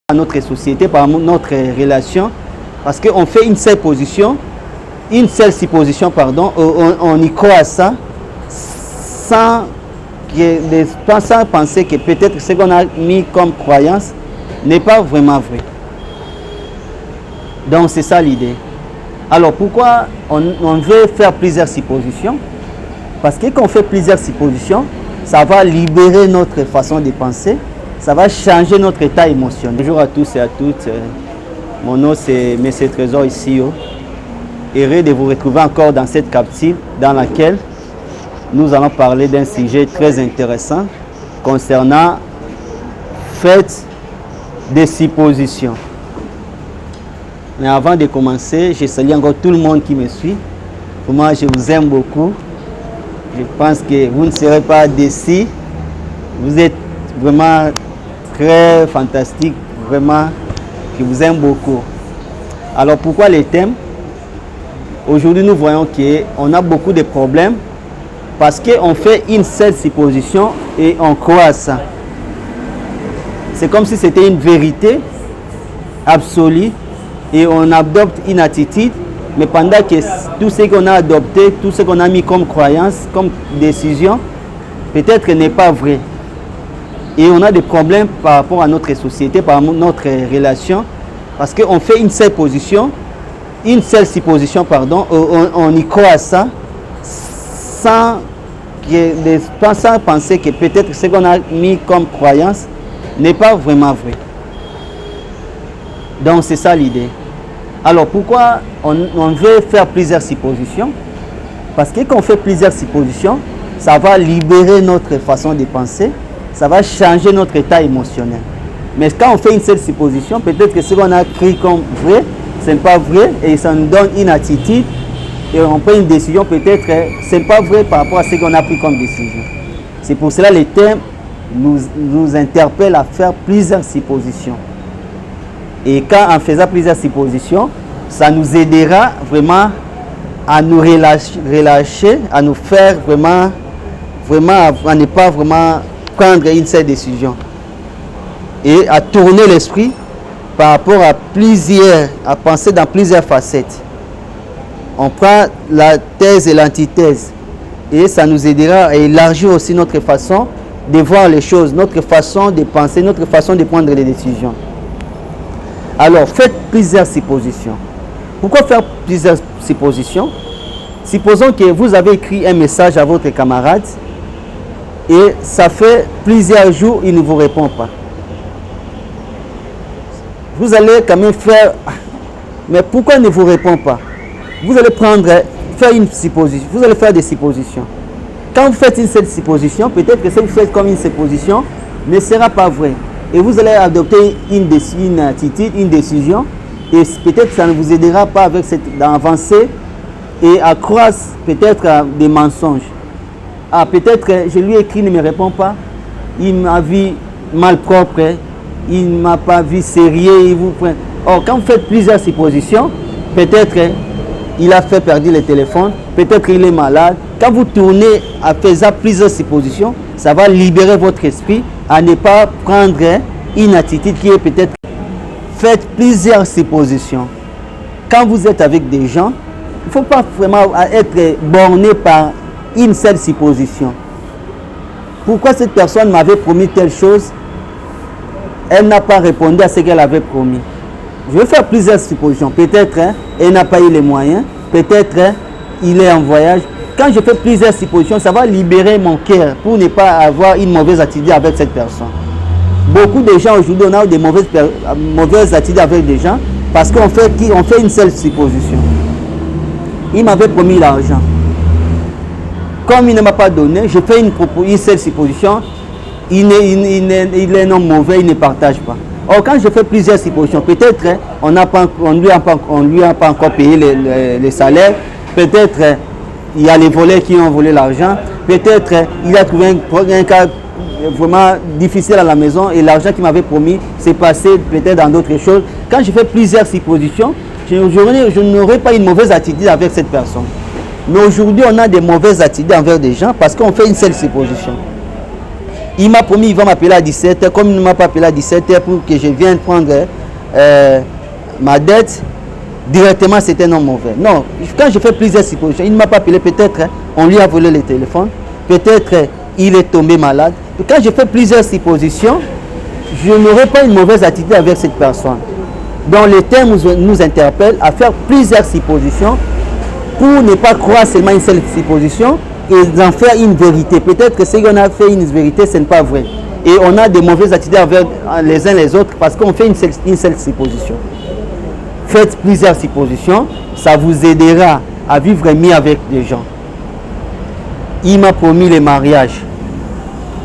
à notre société, par notre relation, parce qu'on fait une seule supposition, pardon, on y croit à ça, sans penser que peut-être ce qu'on a mis comme croyance n'est pas vraiment vrai. Donc c'est ça l'idée. Alors pourquoi on veut faire plusieurs suppositions? Parce que quand on fait plusieurs suppositions, ça va libérer notre façon de penser, ça va changer notre état émotionnel. Bonjour à tous et à toutes. Mon nom c'est M. Trésor ici. Heureux de vous retrouver encore dans cette capsule dans laquelle nous allons parler d'un sujet très intéressant concernant faites des suppositions. Mais avant de commencer, je salue encore tout le monde qui me suit. Pour moi, je vous aime beaucoup. Je pense que vous ne serez pas déçus. Vous êtes vraiment très fantastique. Vraiment, je vous aime beaucoup. Alors, pourquoi les thèmes? Aujourd'hui, nous voyons qu'on a beaucoup de problèmes parce qu'on fait une seule supposition et on croit à ça. C'est comme si c'était une vérité absolue et on adopte une attitude, mais pendant que tout ce qu'on a adopté, tout ce qu'on a mis comme croyance, comme décision, peut-être n'est pas vrai. Et on a des problèmes par rapport à notre société, par rapport à notre relation, parce qu'on fait une seule supposition, pardon, on y croit à ça, sans penser que peut-être ce qu'on a mis comme croyance n'est pas vraiment vrai. Donc c'est ça l'idée. Alors pourquoi on veut faire plusieurs suppositions? Parce que quand on fait plusieurs suppositions, ça va libérer notre façon de penser, ça va changer notre état émotionnel. Mais quand on fait une seule supposition, peut-être que ce qu'on a pris comme vrai, ce n'est pas vrai et ça nous donne une attitude et on prend une décision, peut-être ce n'est pas vrai par rapport à ce qu'on a pris comme décision. C'est pour cela que les thèmes nous interpellent à faire plusieurs suppositions. Et quand en faisant plusieurs suppositions, ça nous aidera vraiment à nous relâcher, à nous faire vraiment à ne pas vraiment prendre une seule décision. Et à tourner l'esprit par rapport à penser dans plusieurs facettes. On prend la thèse et l'antithèse. Et ça nous aidera à élargir aussi notre façon de voir les choses, notre façon de penser, notre façon de prendre les décisions. Alors, faites plusieurs suppositions. Pourquoi faire plusieurs suppositions? Supposons que vous avez écrit un message à votre camarade et ça fait plusieurs jours, il ne vous répond pas. Vous allez quand même faire, mais pourquoi il ne vous répond pas? Vous allez faire une supposition, vous allez faire des suppositions. Quand vous faites une seule supposition, peut-être que ce que vous faites comme une supposition ne sera pas vrai. Et vous allez adopter une attitude, une décision, et peut-être que ça ne vous aidera pas avec d'avancer et à croire peut-être à des mensonges. Ah, peut-être que je lui ai écrit, il ne me répond pas, il m'a vu malpropre, il ne m'a pas vu sérieux. Or, quand vous faites plusieurs suppositions, peut-être il a fait perdre le téléphone, peut-être qu'il est malade. Quand vous tournez en faisant plusieurs suppositions, ça va libérer votre esprit à ne pas prendre une attitude qui est peut-être... Faites plusieurs suppositions. Quand vous êtes avec des gens, il ne faut pas vraiment être borné par une seule supposition. Pourquoi cette personne m'avait promis telle chose? Elle n'a pas répondu à ce qu'elle avait promis. Je vais faire plusieurs suppositions. Peut-être elle n'a pas eu les moyens. Peut-être il est en voyage. Quand je fais plusieurs suppositions, ça va libérer mon cœur pour ne pas avoir une mauvaise attitude avec cette personne. Beaucoup de gens aujourd'hui, on a des mauvaises attitudes avec des gens parce qu'on fait une seule supposition. Il m'avait promis l'argent. Comme il ne m'a pas donné, je fais une seule supposition. Il est un homme mauvais, il ne partage pas. Or, quand je fais plusieurs suppositions, peut-être on ne lui a pas encore payé les salaires. Peut-être il y a les voleurs qui ont volé l'argent. Peut-être il a trouvé un cas vraiment difficile à la maison et l'argent qu'il m'avait promis s'est passé peut-être dans d'autres choses. Quand je fais plusieurs suppositions, je n'aurai pas une mauvaise attitude avec cette personne. Mais aujourd'hui, on a des mauvaises attitudes envers des gens parce qu'on fait une seule supposition. Il m'a promis qu'il va m'appeler à 17h, comme il ne m'a pas appelé à 17h pour que je vienne prendre ma dette, directement c'est un homme mauvais. Non, quand je fais plusieurs suppositions, il ne m'a pas appelé, peut-être on lui a volé le téléphone, peut-être il est tombé malade. Quand je fais plusieurs suppositions, je n'aurai pas une mauvaise attitude avec cette personne. Donc les termes nous interpellent à faire plusieurs suppositions pour ne pas croire seulement une seule supposition et d'en faire une vérité. Peut-être que ce qu'on a fait une vérité, ce n'est pas vrai. Et on a des mauvaises attitudes avec les uns les autres parce qu'on fait une seule supposition. Faites plusieurs suppositions, ça vous aidera à vivre mieux avec les gens. Il m'a promis le mariage.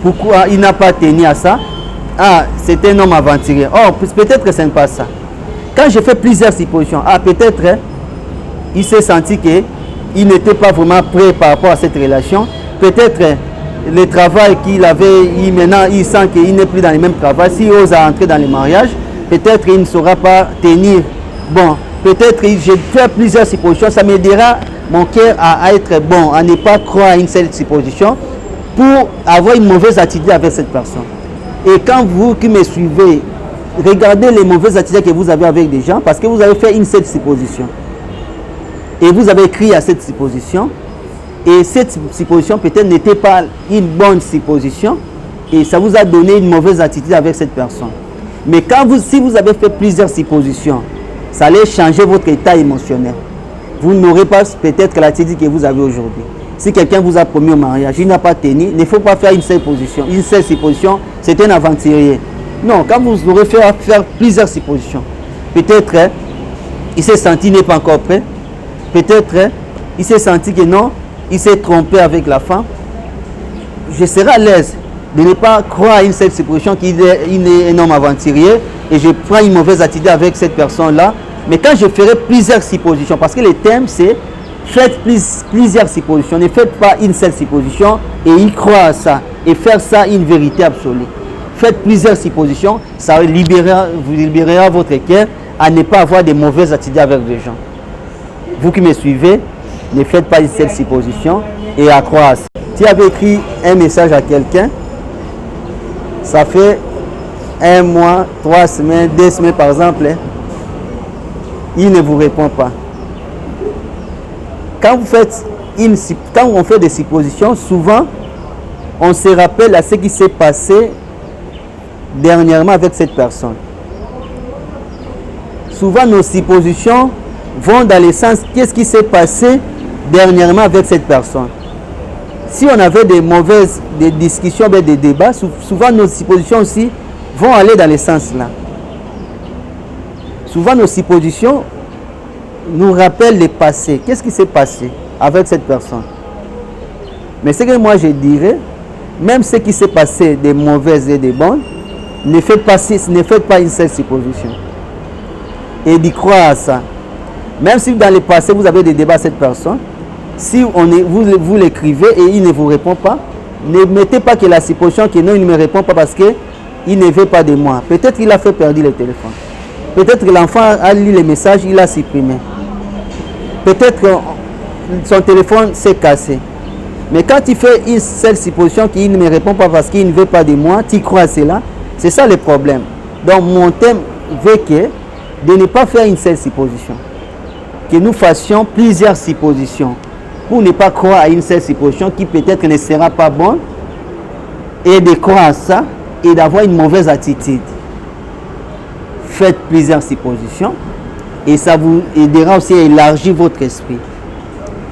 Pourquoi il n'a pas tenu à ça? Ah, c'est un homme aventurier. Oh, peut-être que ce n'est pas ça. Quand je fais plusieurs suppositions, ah, peut-être il s'est senti qu'il n'était pas vraiment prêt par rapport à cette relation. Peut-être le travail qu'il avait, maintenant il sent qu'il n'est plus dans le même travail. S'il ose entrer dans le mariage, peut-être il ne saura pas tenir. Bon, peut-être je fais plusieurs suppositions, ça m'aidera mon cœur à être bon, à ne pas croire à une seule supposition pour avoir une mauvaise attitude avec cette personne. Et quand vous qui me suivez, regardez les mauvaises attitudes que vous avez avec des gens parce que vous avez fait une seule supposition. Et vous avez écrit à cette supposition. Et cette supposition peut-être n'était pas une bonne supposition. Et ça vous a donné une mauvaise attitude avec cette personne. Mais si vous avez fait plusieurs suppositions, ça allait changer votre état émotionnel. Vous n'aurez pas peut-être l'attitude que vous avez aujourd'hui. Si quelqu'un vous a promis au mariage, il n'a pas tenu, il ne faut pas faire une seule position. Une seule supposition, c'est un aventurier. Non, quand vous aurez fait faire plusieurs suppositions, peut-être il s'est senti n'est pas encore prêt. Peut-être il s'est senti que non, il s'est trompé avec la femme. Je serai à l'aise de ne pas croire à une seule supposition qu'il est un homme aventurier et je prends une mauvaise attitude avec cette personne-là. Mais quand je ferai plusieurs suppositions, parce que le thème c'est faites plusieurs suppositions, ne faites pas une seule supposition et y croire à ça et faire ça une vérité absolue. Faites plusieurs suppositions, ça vous libérera votre cœur à ne pas avoir de mauvaises attitudes avec les gens. Vous qui me suivez, ne faites pas une seule supposition et à croire à ça. Si vous avez écrit un message à quelqu'un, ça fait 1 mois, 3 semaines, 2 semaines par exemple, il ne vous répond pas. Quand on fait des suppositions, souvent, on se rappelle à ce qui s'est passé dernièrement avec cette personne. Souvent, nos suppositions vont dans le sens qu'est-ce qui s'est passé dernièrement avec cette personne. Si on avait des discussions, des débats, souvent nos suppositions aussi vont aller dans le sens là. Souvent, nos suppositions nous rappellent le passé. Qu'est-ce qui s'est passé avec cette personne? Mais ce que moi je dirais, même ce qui s'est passé des mauvaises et des bonnes, ne faites pas une seule supposition. Et d'y croire à ça. Même si dans le passé vous avez des débats avec cette personne, si vous l'écrivez et il ne vous répond pas, ne mettez pas que la supposition que non, il ne me répond pas parce qu'il ne veut pas de moi. Peut-être qu'il a fait perdre le téléphone. Peut-être que l'enfant a lu les messages, il a supprimé. Peut-être que son téléphone s'est cassé. Mais quand tu fais une seule supposition qu'il ne me répond pas parce qu'il ne veut pas de moi, tu crois à cela, c'est ça le problème. Donc mon thème veut de ne pas faire une seule supposition. Que nous fassions plusieurs suppositions pour ne pas croire à une seule supposition qui peut-être ne sera pas bonne et de croire à ça et d'avoir une mauvaise attitude. Faites plusieurs suppositions et ça vous aidera aussi à élargir votre esprit.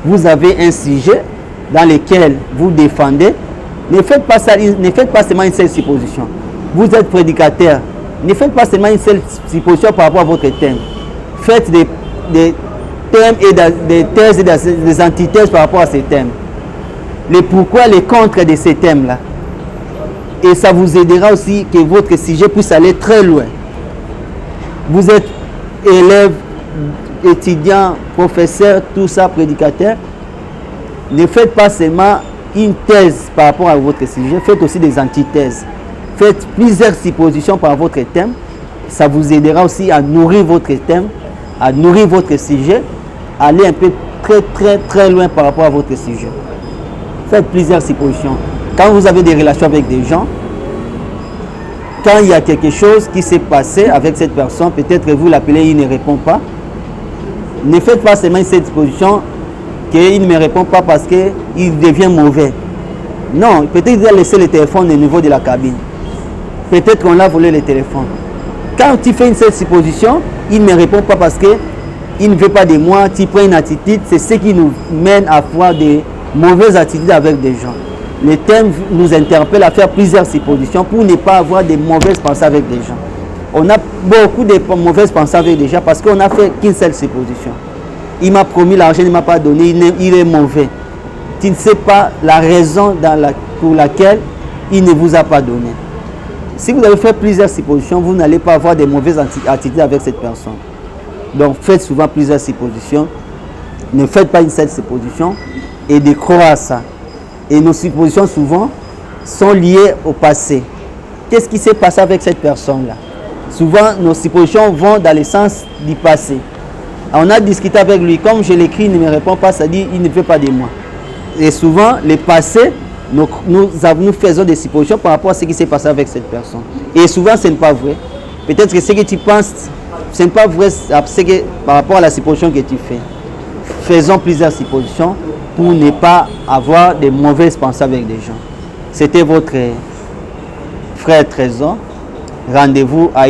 Vous avez un sujet dans lequel vous défendez. Ne faites pas seulement une seule supposition. Vous êtes prédicateur. Ne faites pas seulement une seule supposition par rapport à votre thème. Faites des thèmes et des thèses et des antithèses par rapport à ces thèmes. Les pourquoi, les contre de ces thèmes-là. Et ça vous aidera aussi que votre sujet puisse aller très loin. Vous êtes élève, étudiant, professeur, tout ça, prédicateur. Ne faites pas seulement une thèse par rapport à votre sujet, faites aussi des antithèses. Faites plusieurs suppositions par votre thème. Ça vous aidera aussi à nourrir votre thème, à nourrir votre sujet, à aller un peu très loin par rapport à votre sujet. Faites plusieurs suppositions. Quand vous avez des relations avec des gens, quand il y a quelque chose qui s'est passé avec cette personne, peut-être que vous l'appelez, il ne répond pas. Ne faites pas seulement cette supposition qu'il ne me répond pas parce qu'il devient mauvais. Non, peut-être qu'il a laissé le téléphone au niveau de la cabine. Peut-être qu'on l'a volé le téléphone. Quand tu fais une seule supposition, il ne me répond pas parce qu'il ne veut pas de moi, tu prends une attitude, c'est ce qui nous mène à avoir des mauvaises attitudes avec des gens. Le thème nous interpelle à faire plusieurs suppositions pour ne pas avoir de mauvaises pensées avec des gens. On a beaucoup de mauvaises pensées avec des gens parce qu'on n'a fait qu'une seule supposition. Il m'a promis l'argent, il ne m'a pas donné, il est mauvais. Tu ne sais pas la raison pour laquelle il ne vous a pas donné. Si vous avez fait plusieurs suppositions, vous n'allez pas avoir de mauvaises attitudes avec cette personne. Donc faites souvent plusieurs suppositions. Ne faites pas une seule supposition et de croire à ça. Et nos suppositions souvent sont liées au passé. Qu'est-ce qui s'est passé avec cette personne-là? Souvent nos suppositions vont dans le sens du passé. On a discuté avec lui, comme je l'écris, il ne me répond pas, ça dit il ne veut pas de moi. Et souvent, le passé, nous faisons des suppositions par rapport à ce qui s'est passé avec cette personne. Et souvent, ce n'est pas vrai. Peut-être que ce que tu penses, ce n'est pas vrai par rapport à la supposition que tu fais. Faisons plusieurs suppositions pour ne pas avoir de mauvaises pensées avec des gens. C'était votre frère Trésor. Rendez-vous à